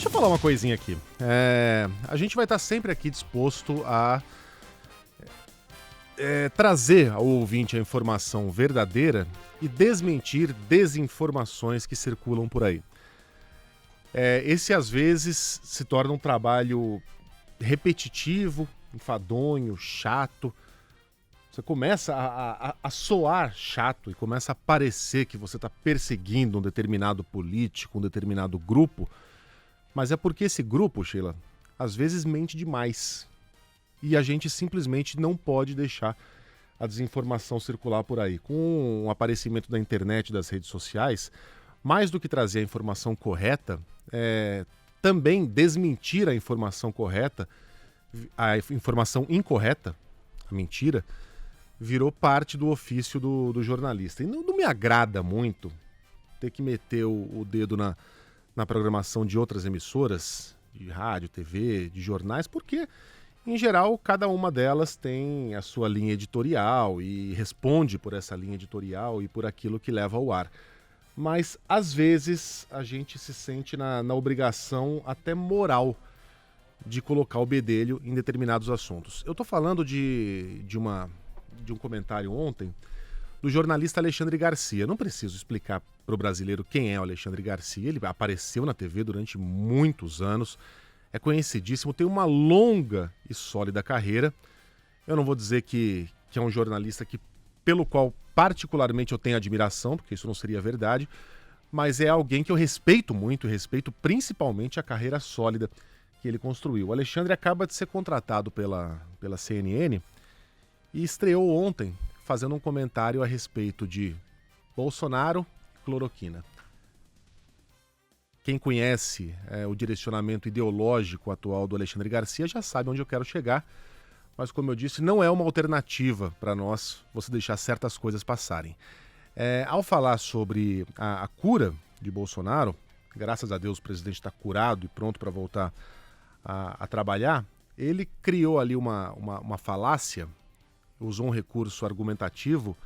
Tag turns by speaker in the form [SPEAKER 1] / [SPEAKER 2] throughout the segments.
[SPEAKER 1] Deixa eu falar uma coisinha aqui. A gente vai estar sempre aqui disposto a trazer ao ouvinte a informação verdadeira e desmentir desinformações que circulam por aí. Esse, às vezes, se torna um trabalho repetitivo, enfadonho, chato. Você começa a soar chato e começa a parecer que você está perseguindo um determinado político, um determinado grupo, mas é porque esse grupo, Sheila, às vezes mente demais. E a gente simplesmente não pode deixar a desinformação circular por aí. Com o aparecimento da internet, das redes sociais, mais do que trazer a informação correta, também desmentir a informação correta, a informação incorreta, a mentira, virou parte do ofício do jornalista. E não me agrada muito ter que meter o dedo na programação de outras emissoras, de rádio, TV, de jornais, porque, em geral, cada uma delas tem a sua linha editorial e responde por essa linha editorial e por aquilo que leva ao ar. Mas, às vezes, a gente se sente na obrigação até moral de colocar o bedelho em determinados assuntos. Eu estou falando de um comentário ontem do jornalista Alexandre Garcia. Não preciso explicar para o brasileiro quem é o Alexandre Garcia. Ele apareceu na TV durante muitos anos, é conhecidíssimo, tem uma longa e sólida carreira. Eu não vou dizer que é um jornalista pelo qual particularmente eu tenho admiração, porque isso não seria verdade, mas é alguém que eu respeito muito e respeito principalmente a carreira sólida que ele construiu. O Alexandre acaba de ser contratado pela CNN e estreou ontem fazendo um comentário a respeito de Bolsonaro e cloroquina. Quem conhece o direcionamento ideológico atual do Alexandre Garcia já sabe onde eu quero chegar, mas como eu disse, não é uma alternativa para nós você deixar certas coisas passarem. Ao falar sobre a cura de Bolsonaro, graças a Deus o presidente está curado e pronto para voltar a trabalhar, ele criou ali uma falácia, usou um recurso argumentativo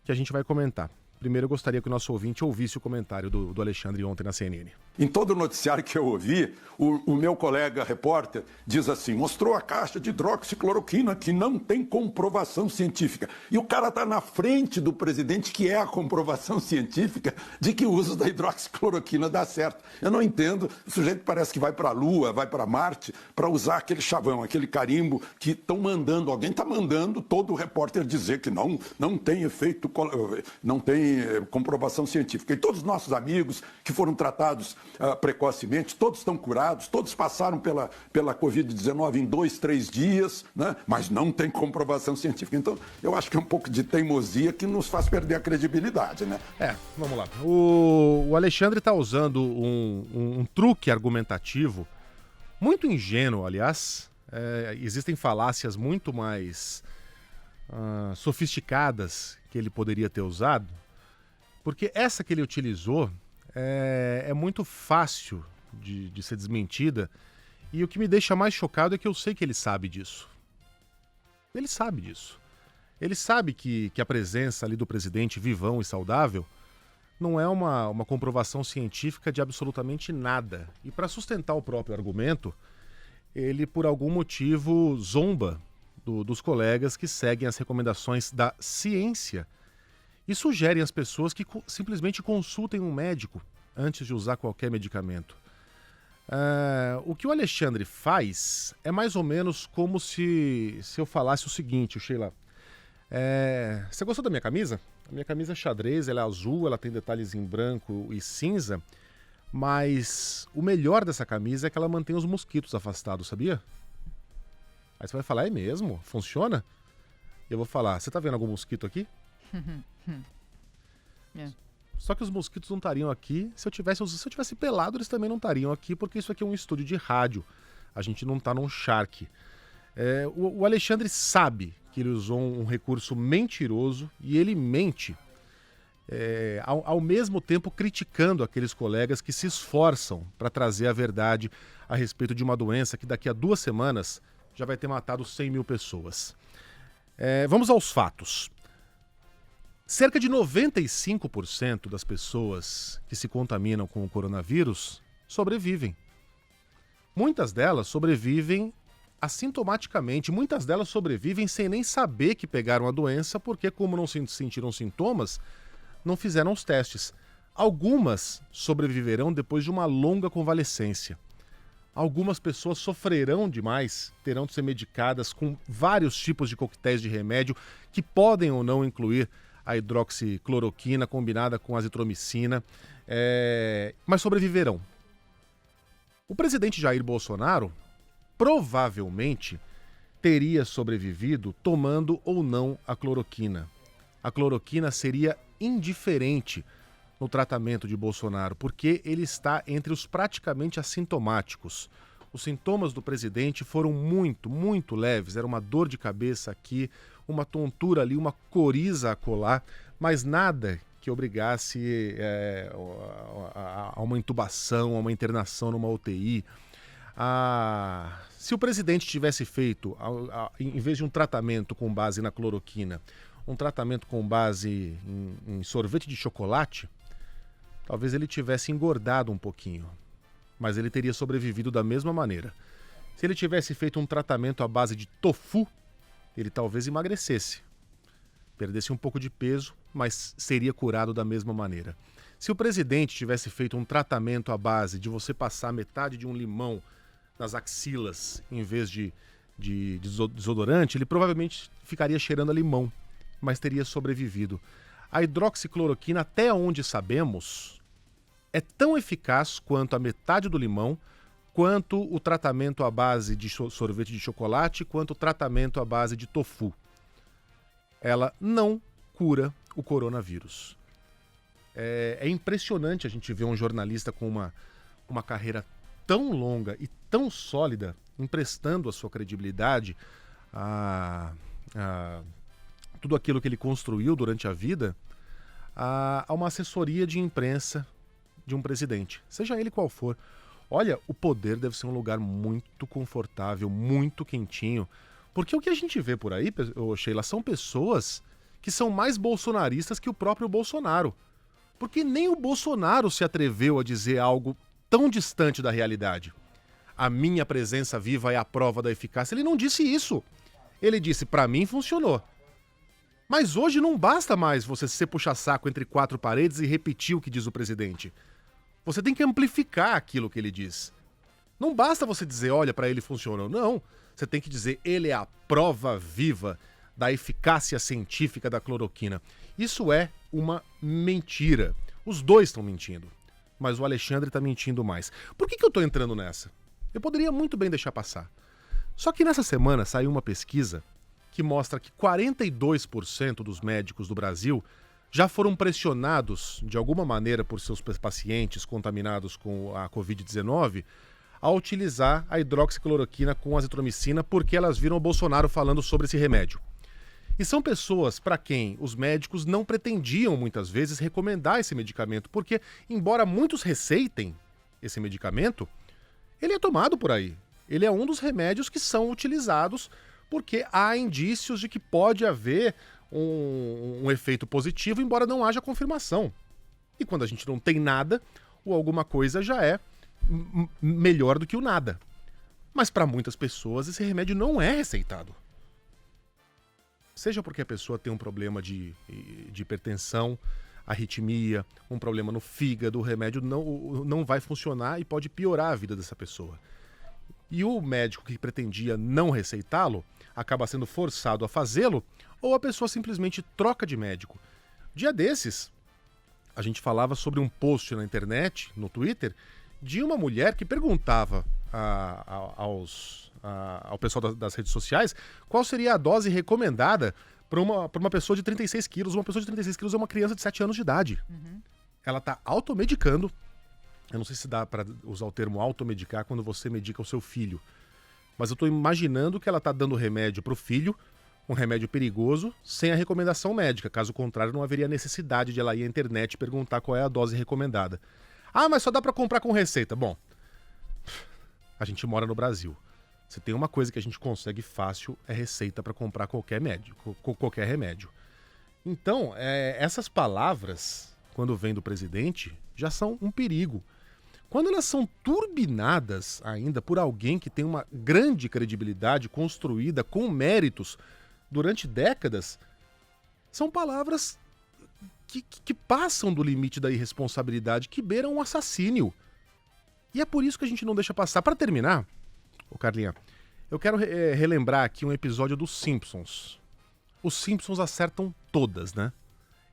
[SPEAKER 1] que a gente vai comentar. Primeiro eu gostaria que o nosso ouvinte ouvisse o comentário do Alexandre ontem na CNN.
[SPEAKER 2] Em todo o noticiário que eu ouvi, o meu colega repórter diz assim, mostrou a caixa de hidroxicloroquina que não tem comprovação científica. E o cara está na frente do presidente, que é a comprovação científica de que o uso da hidroxicloroquina dá certo. Eu não entendo, o sujeito parece que vai para a Lua, vai para Marte, para usar aquele chavão, aquele carimbo que estão mandando, alguém está mandando todo o repórter dizer que não tem efeito, não tem comprovação científica. E todos os nossos amigos que foram tratados precocemente, todos estão curados, todos passaram pela Covid-19 em 2, 3 dias, né? Mas não tem comprovação científica. Então, eu acho que é um pouco de teimosia que nos faz perder a credibilidade, né?
[SPEAKER 1] Vamos lá. O Alexandre está usando um truque argumentativo muito ingênuo, aliás. Existem falácias muito mais sofisticadas que ele poderia ter usado, porque essa que ele utilizou é muito fácil de ser desmentida, e o que me deixa mais chocado é que eu sei que ele sabe disso. Ele sabe disso. Ele sabe que a presença ali do presidente vivão e saudável não é uma comprovação científica de absolutamente nada. E para sustentar o próprio argumento, ele por algum motivo zomba dos colegas que seguem as recomendações da ciência e sugerem às pessoas que simplesmente consultem um médico antes de usar qualquer medicamento. O que o Alexandre faz é mais ou menos como se eu falasse o seguinte, Sheila. Você gostou da minha camisa? A minha camisa é xadrez, ela é azul, ela tem detalhes em branco e cinza, mas o melhor dessa camisa é que ela mantém os mosquitos afastados, sabia? Aí você vai falar, é mesmo? Funciona? E eu vou falar, você tá vendo algum mosquito aqui? Só que os mosquitos não estariam aqui. Se eu tivesse pelado, eles também não estariam aqui, porque isso aqui é um estúdio de rádio. A gente não está num charque. O Alexandre sabe que ele usou um recurso mentiroso e ele mente ao mesmo tempo criticando aqueles colegas que se esforçam para trazer a verdade a respeito de uma doença que daqui a 2 semanas já vai ter matado 100 mil pessoas. Vamos aos fatos. Cerca de 95% das pessoas que se contaminam com o coronavírus sobrevivem. Muitas delas sobrevivem assintomaticamente, muitas delas sobrevivem sem nem saber que pegaram a doença, porque como não sentiram sintomas, não fizeram os testes. Algumas sobreviverão depois de uma longa convalescência. Algumas pessoas sofrerão demais, terão de ser medicadas com vários tipos de coquetéis de remédio que podem ou não incluir a hidroxicloroquina combinada com azitromicina, mas sobreviverão. O presidente Jair Bolsonaro provavelmente teria sobrevivido tomando ou não a cloroquina. A cloroquina seria indiferente no tratamento de Bolsonaro, porque ele está entre os praticamente assintomáticos. Os sintomas do presidente foram muito, muito leves. Era uma dor de cabeça aqui, uma tontura ali, uma coriza acolá, mas nada que obrigasse a uma intubação, a uma internação numa UTI. Se o presidente tivesse feito, em vez de um tratamento com base na cloroquina, um tratamento com base em sorvete de chocolate, talvez ele tivesse engordado um pouquinho, mas ele teria sobrevivido da mesma maneira. Se ele tivesse feito um tratamento à base de tofu, ele talvez emagrecesse, perdesse um pouco de peso, mas seria curado da mesma maneira. Se o presidente tivesse feito um tratamento à base de você passar metade de um limão nas axilas em vez de desodorante, ele provavelmente ficaria cheirando a limão, mas teria sobrevivido. A hidroxicloroquina, até onde sabemos, é tão eficaz quanto a metade do limão, quanto o tratamento à base de sorvete de chocolate, quanto o tratamento à base de tofu. Ela não cura o coronavírus. É impressionante a gente ver um jornalista com uma carreira tão longa e tão sólida, emprestando a sua credibilidade a tudo aquilo que ele construiu durante a vida, a uma assessoria de imprensa de um presidente, seja ele qual for. Olha, o poder deve ser um lugar muito confortável, muito quentinho, porque o que a gente vê por aí, Sheila, são pessoas que são mais bolsonaristas que o próprio Bolsonaro, porque nem o Bolsonaro se atreveu a dizer algo tão distante da realidade. A minha presença viva é a prova da eficácia. Ele não disse isso. Ele disse, pra mim funcionou. Mas hoje não basta mais você ser puxa-saco entre quatro paredes e repetir o que diz o presidente. Você tem que amplificar aquilo que ele diz. Não basta você dizer, olha, pra ele funcionou. Não. Você tem que dizer, ele é a prova viva da eficácia científica da cloroquina. Isso é uma mentira. Os dois estão mentindo. Mas o Alexandre está mentindo mais. Por que eu estou entrando nessa? Eu poderia muito bem deixar passar. Só que nessa semana saiu uma pesquisa que mostra que 42% dos médicos do Brasil já foram pressionados, de alguma maneira, por seus pacientes contaminados com a Covid-19 a utilizar a hidroxicloroquina com azitromicina porque elas viram o Bolsonaro falando sobre esse remédio. E são pessoas para quem os médicos não pretendiam, muitas vezes, recomendar esse medicamento, porque, embora muitos receitem esse medicamento, ele é tomado por aí. Ele é um dos remédios que são utilizados porque há indícios de que pode haver um efeito positivo, embora não haja confirmação. E quando a gente não tem nada, ou alguma coisa já é melhor do que o nada. Mas para muitas pessoas esse remédio não é receitado. Seja porque a pessoa tem um problema de hipertensão, arritmia, um problema no fígado, o remédio não vai funcionar e pode piorar a vida dessa pessoa. E o médico que pretendia não receitá-lo acaba sendo forçado a fazê-lo, ou a pessoa simplesmente troca de médico. Dia desses, a gente falava sobre um post na internet, no Twitter, de uma mulher que perguntava ao pessoal das redes sociais qual seria a dose recomendada para uma pessoa de 36 quilos. Uma pessoa de 36 quilos é uma criança de 7 anos de idade. Uhum. Ela está automedicando. Eu não sei se dá para usar o termo automedicar quando você medica o seu filho. Mas eu estou imaginando que ela está dando remédio para o filho, um remédio perigoso, sem a recomendação médica. Caso contrário, não haveria necessidade de ela ir à internet e perguntar qual é a dose recomendada. Ah, mas só dá para comprar com receita. Bom, a gente mora no Brasil. Se tem uma coisa que a gente consegue fácil, é receita para comprar qualquer remédio. Então, essas palavras, quando vêm do presidente, já são um perigo. quando elas são turbinadas ainda por alguém que tem uma grande credibilidade construída com méritos durante décadas, são palavras que passam do limite da irresponsabilidade, que beiram um assassínio. E é por isso que a gente não deixa passar. Para terminar, ô Carlinha, eu quero relembrar aqui um episódio dos Simpsons. Os Simpsons acertam todas, né?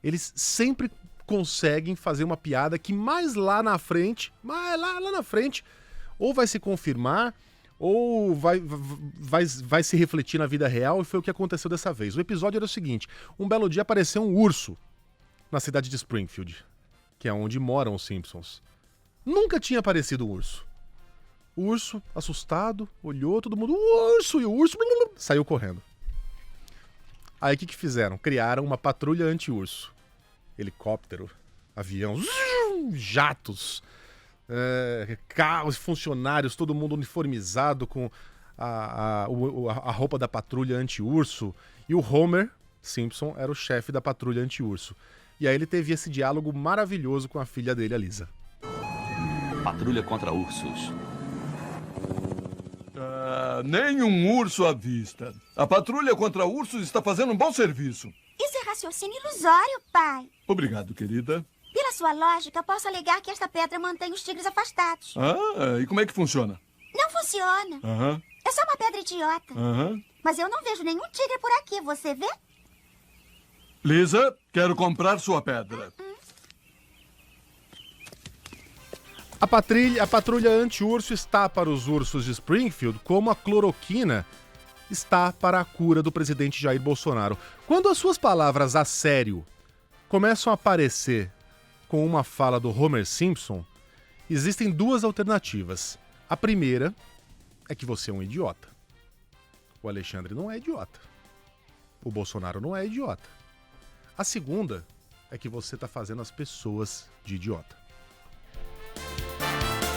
[SPEAKER 1] Eles sempre conseguem fazer uma piada que mais lá na frente, ou vai se confirmar, ou vai se refletir na vida real, e foi o que aconteceu dessa vez. O episódio era o seguinte: um belo dia apareceu um urso na cidade de Springfield, que é onde moram os Simpsons. Nunca tinha aparecido um urso. O urso, assustado, olhou, todo mundo, o urso, e o urso saiu correndo. Aí o que fizeram? Criaram uma patrulha anti-urso. Helicóptero, avião, jatos, carros, funcionários, todo mundo uniformizado com a roupa da patrulha anti-urso. E o Homer Simpson era o chefe da patrulha anti-urso. E aí ele teve esse diálogo maravilhoso com a filha dele, a Lisa.
[SPEAKER 3] Patrulha contra ursos.
[SPEAKER 4] Nenhum urso à vista. A patrulha contra ursos está fazendo um bom serviço.
[SPEAKER 5] Isso é raciocínio ilusório, pai.
[SPEAKER 4] Obrigado, querida.
[SPEAKER 5] Pela sua lógica, posso alegar que esta pedra mantém os tigres afastados.
[SPEAKER 4] E como é que funciona?
[SPEAKER 5] Não funciona. É só uma pedra idiota. Mas eu não vejo nenhum tigre por aqui, você vê?
[SPEAKER 4] Lisa, quero comprar sua pedra.
[SPEAKER 1] A patrulha anti-urso está para os ursos de Springfield como a cloroquina está para a cura do presidente Jair Bolsonaro. Quando as suas palavras a sério começam a aparecer com uma fala do Homer Simpson, existem duas alternativas. A primeira é que você é um idiota. O Alexandre não é idiota. O Bolsonaro não é idiota. A segunda é que você está fazendo as pessoas de idiota.